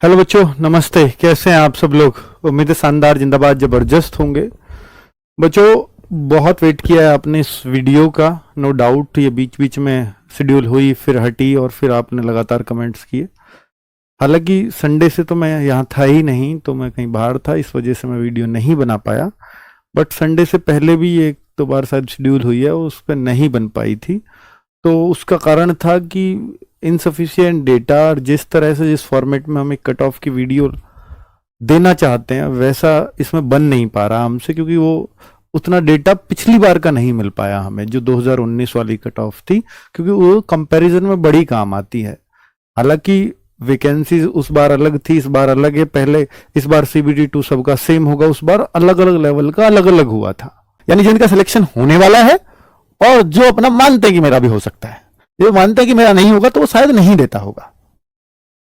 Hello बच्चों, नमस्ते। कैसे हैं आप सब लोग? उम्मीद है शानदार, जिंदाबाद, जबरदस्त होंगे। बच्चों, बहुत वेट किया है आपने इस वीडियो का। नो डाउट ये बीच बीच में शेड्यूल हुई, फिर हटी, और फिर आपने लगातार कमेंट्स किए। हालांकि संडे से तो मैं यहाँ था ही नहीं, तो मैं कहीं बाहर था, इस वजह से मैं वीडियो नहीं बना पाया। बट संडे से पहले भी एक दो बार शायद शेड्यूल हुई है, उस पर नहीं बन पाई थी। तो उसका कारण था कि इनसफिशियंट डेटा, और जिस तरह से जिस फॉर्मेट में हम एक कट ऑफ की वीडियो देना चाहते हैं वैसा इसमें बन नहीं पा रहा हमसे, क्योंकि वो उतना डेटा पिछली बार का नहीं मिल पाया हमें, जो 2019 वाली कट ऑफ थी, क्योंकि वो कंपैरिजन में बड़ी काम आती है। हालांकि वैकेंसीज उस बार अलग थी, इस बार अलग है। पहले इस बार सीबीटी 2 सबका सेम होगा, उस बार अलग अलग लेवल का अलग अलग हुआ था। यानी जिनका सिलेक्शन होने वाला है और जो अपना मानते हैं कि मेरा भी हो सकता है, जो मानते हैं कि मेरा नहीं होगा तो वो शायद नहीं देता होगा।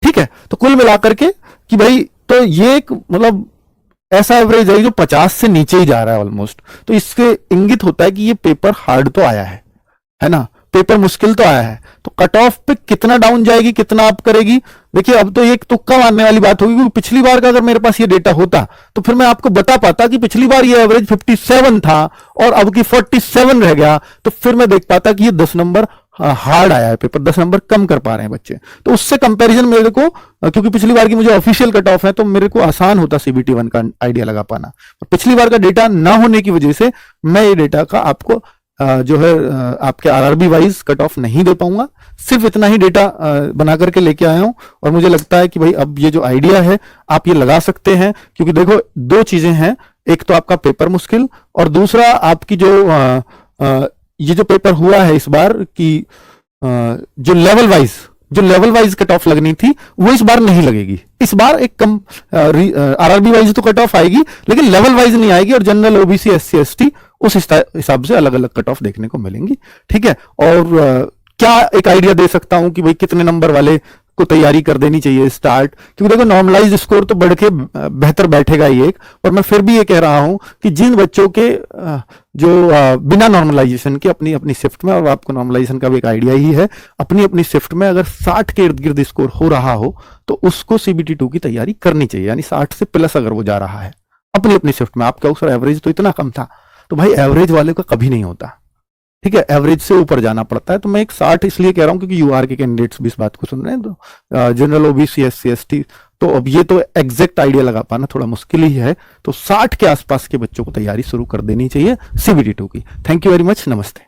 ठीक है, तो कुल मिलाकर के कि भाई, तो ये एक मतलब ऐसा एवरेज है जो 50 से नीचे ही जा रहा है ऑलमोस्ट। तो इससे इंगित होता है कि ये पेपर हार्ड तो आया है ना, पेपर मुश्किल तो आया है। तो कट ऑफ पे कितना डाउन जाएगी, कितना अप करेगी, देखिए अब तो ये एक तुक्का मारने वाली बात होगी। क्योंकि पिछली बार का अगर मेरे पास ये डेटा होता तो फिर मैं आपको बता पाता कि पिछली बार ये एवरेज 57 था और अब की 47 रह गया, तो फिर मैं देख पाता कि ये 10 नंबर हार्ड आया है पेपर, 10 नंबर कम कर पा रहे हैं बच्चे। तो उससे कंपैरिजन मेरे को, क्योंकि पिछली बार की मुझे ऑफिशियल कट ऑफ है, तो मेरे को आसान होता सीबीटी 1 का आइडिया लगा पाना। पिछली बार का डेटा ना होने की वजह से मैं ये डेटा का आपको जो है आपके आरआरबी वाइज कट ऑफ नहीं दे पाऊंगा। सिर्फ इतना ही डेटा बना करके लेके आया हूं, और मुझे लगता है कि भाई अब ये जो आइडिया है आप ये लगा सकते हैं। क्योंकि देखो, दो चीजें हैं, एक तो आपका पेपर मुश्किल, और दूसरा आपकी जो ये जो पेपर हुआ है इस बार की जो लेवल वाइज कट ऑफ लगनी थी वो इस बार नहीं लगेगी। इस बार एक कम आरआरबी वाइज तो कट ऑफ आएगी, लेकिन लेवल वाइज नहीं आएगी, और जनरल, ओबीसी, एससी, एसटी उस हिसाब से अलग अलग कट ऑफ देखने को मिलेंगी। ठीक है, और क्या एक आइडिया दे सकता हूं कि भाई कितने नंबर वाले को तैयारी कर देनी चाहिए स्टार्ट, क्योंकि देखो नॉर्मलाइज स्कोर तो बढ़ के बेहतर बैठेगा ही एक। और मैं फिर भी ये कह रहा हूं कि जिन बच्चों के जो बिना नॉर्मलाइजेशन के अपनी अपनी शिफ्ट में, और आपको नॉर्मलाइजेशन का भी एक आइडिया ही है, अपनी अपनी शिफ्ट में अगर 60 के इर्द गिर्द स्कोर हो रहा हो तो उसको सीबीटी 2 की तैयारी करनी चाहिए। यानी 60 से प्लस अगर वो जा रहा है अपनी अपनी शिफ्ट में। आपका उसका एवरेज तो इतना कम था, तो भाई एवरेज वाले का कभी नहीं होता। ठीक है, एवरेज से ऊपर जाना पड़ता है। तो मैं एक 60 इसलिए कह रहा हूं क्योंकि यूआर के कैंडिडेट्स भी इस बात को सुन रहे हैं, तो जनरल, ओबीसी, एससी, एसटी, तो अब ये तो एग्जैक्ट आइडिया लगा पाना थोड़ा मुश्किल ही है। तो 60 के आसपास के बच्चों को तैयारी शुरू कर देनी चाहिए सीबीटी 2 की। थैंक यू वेरी मच, नमस्ते।